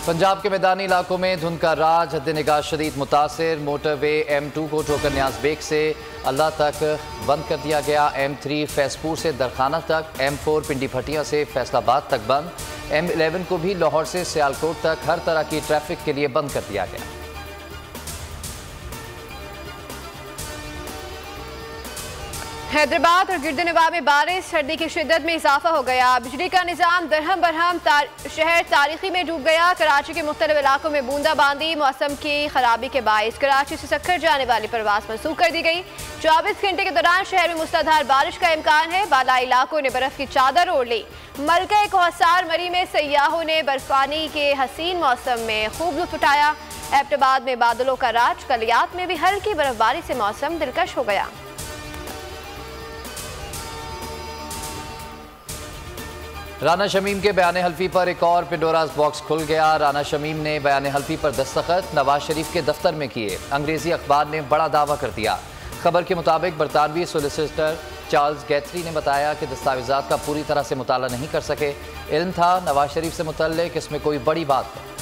पंजाब के मैदानी इलाकों में धुंध का राज, हद निगाह शदीद मुतासिर। मोटरवे M2 को ठोकर न्याज बेग से अल्लाह तक बंद कर दिया गया। M3 फैसपुर से दरखाना तक, M4 पिंडी भटिया से फैसलाबाद तक बंद। M11 को भी लाहौर से सियालकोट तक हर तरह की ट्रैफिक के लिए बंद कर दिया गया। हैदराबाद और गिरदनवाब में बारिश, सर्दी की शिद्दत में इजाफा हो गया। बिजली का निज़ाम दरहम बरहम, शहर तारीखी में डूब गया। कराची के मुख्तलिफ इलाकों में बूंदाबांदी, मौसम की खराबी के बायस कराची से सक्खर जाने वाली परवास मनसूख कर दी गई। 24 घंटे के दौरान शहर में मूसलाधार बारिश का इम्कान है। बाला इलाकों ने बर्फ की चादर ओढ़ ली। मलका कोहसार मरी में सयाहों ने बर्फानी के हसीन मौसम में खूब लुत्फ उठाया। एबटाबाद में बादलों का राज, कलियात में भी हल्की बर्फबारी से मौसम दिलकश हो गया। राना शमीम के बयान हल्फी पर एक और पिंडोरास बॉक्स खुल गया। राना शमीम ने बयान हल्फी पर दस्तखत नवाज शरीफ के दफ्तर में किए। अंग्रेजी अखबार ने बड़ा दावा कर दिया। खबर के मुताबिक बरतानवी सोलिसिटर चार्ल्स गैथरी ने बताया कि दस्तावेजात का पूरी तरह से मुताला नहीं कर सके। इल्म था नवाज शरीफ से मुतल्लिक इसमें कोई बड़ी बात है।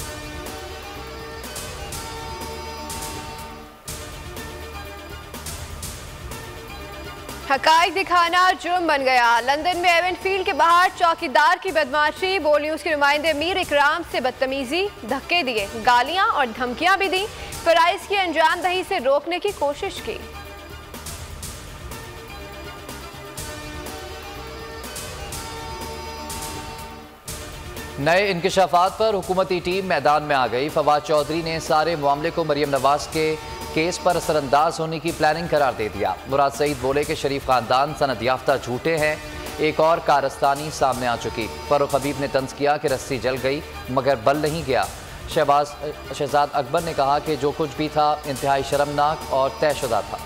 हकाइक दिखाना जुर्म बन गया। लंदन में एवेंट फील्ड के बाहर चौकीदार की बदमाशी, बोल न्यूज के नुमाइंदे मीर इकराम से बदतमीजी, धक्के दिए, गालियां और धमकियां भी दी। फराइज की अंजामदही से रोकने की कोशिश की। नए इंकशाफात पर हुकूमती टीम मैदान में आ गई। फवाद चौधरी ने सारे मामले को मरियम नवाज के केस पर असरअंदाज होने की प्लानिंग करार दे दिया। मुराद सईद बोले कि शरीफ खानदान सनद याफ्ता झूठे हैं। एक और कारस्तानी सामने आ चुकी। फरूख हबीब ने तंज किया कि रस्सी जल गई मगर बल नहीं गया। शहजाद अकबर ने कहा कि जो कुछ भी था इंतहाई शर्मनाक और तयशुदा था।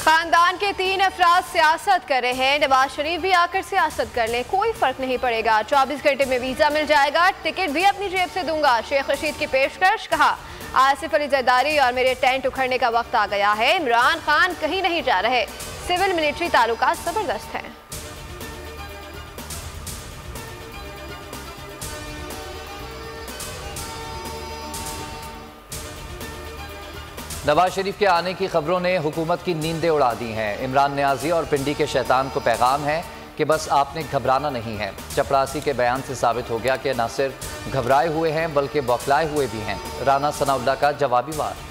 खानदान के 3 अफराद सियासत कर रहे हैं। नवाज शरीफ भी आकर सियासत कर लें, कोई फर्क नहीं पड़ेगा। 24 घंटे में वीजा मिल जाएगा, टिकट भी अपनी जेब से दूंगा। शेख रशीद की पेशकश। कहा आसिफ अली जरदारी और मेरे टेंट उखड़ने का वक्त आ गया है। इमरान खान कहीं नहीं जा रहे। सिविल मिलिट्री ताल्लुकात जबरदस्त हैं। नवाज शरीफ के आने की खबरों ने हुकूमत की नींदें उड़ा दी हैं। इमरान नियाजी और पिंडी के शैतान को पैगाम है कि बस आपने घबराना नहीं है। चपरासी के बयान से साबित हो गया कि न सिर्फ घबराए हुए हैं बल्कि बौखलाए हुए भी हैं। राना सनाउल्लाह का जवाबी वार।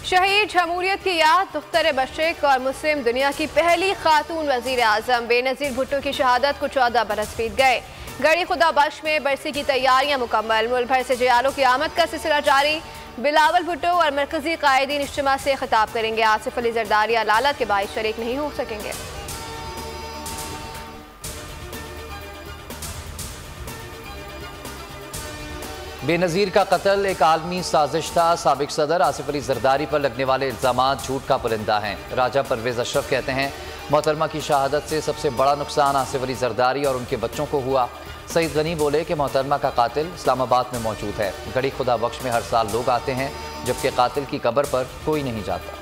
शहीद जमहूरियत की याद, दुख्तर मशरिक और मुस्लिम दुनिया की पहली खातून वजीर आजम बेनज़ीर भुट्टो की शहादत को 14 बरस बीत गए। गढ़ी खुदा बख्श में बरसी की तैयारियां मुकम्मल। मुल्क भर से जयालों की आमद का सिलसिला जारी। बिलावल भुट्टो और मरकजी कायदीन इज्तिमा से खिताब करेंगे। आसिफ अली जरदारी अदालत के बाइस शरीक नहीं हो सकेंगे। बेनज़ीर का कत्ल एक आलमी साजिश था। साबिक सदर आसिफ अली जरदारी पर लगने वाले इल्ज़ामात झूठ का पुरिंदा हैं। राजा परवेज़ अशरफ कहते हैं मोहतरमा की शहादत से सबसे बड़ा नुकसान आसिफ अली जरदारी और उनके बच्चों को हुआ। सईद गनी बोले कि मोहतरमा का कातिल इस्लामाबाद में मौजूद है। गढ़ी खुदा बख्श में हर साल लोग आते हैं जबकि कातिल की कब्र पर कोई नहीं जाता।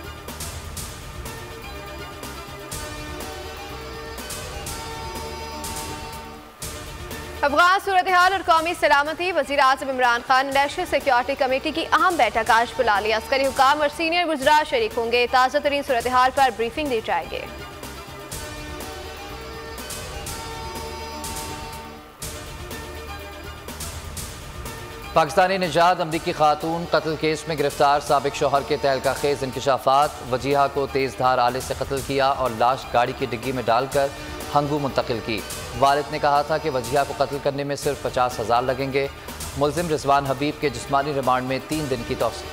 अफगान सूरत हाल और कौमी सलामती, वज़ीर आज़म इमरान खान ने नेशनल सिक्योरिटी कमेटी की अहम बैठक आज बुला ली। अस्करी हुकाम और सीनियर वज़रा शरीक होंगे। ताज़ा तरीन सूरत हाल पर ब्रीफिंग दी जाएगी। पाकिस्तानी निजात अमरीकी खातून कत्ल केस में गिरफ्तार साबिक शोहर के तहलका खेज इंकशाफात। वजीहा को तेज़ धार आले से कत्ल किया और लाश गाड़ी की डिग्गी में डालकर हंगू मुंतकिल की। वालिद ने कहा था कि वजीहा को कत्ल करने में सिर्फ 50,000 लगेंगे। मुल्जिम रिजवान हबीब के जिस्मानी रिमांड में 3 दिन की तौसीह।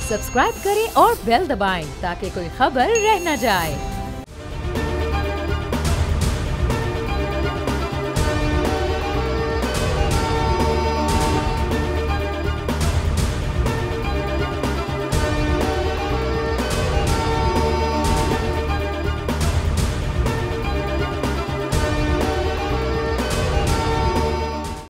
सब्सक्राइब करें और बेल दबाएं ताकि कोई खबर रह न जाए।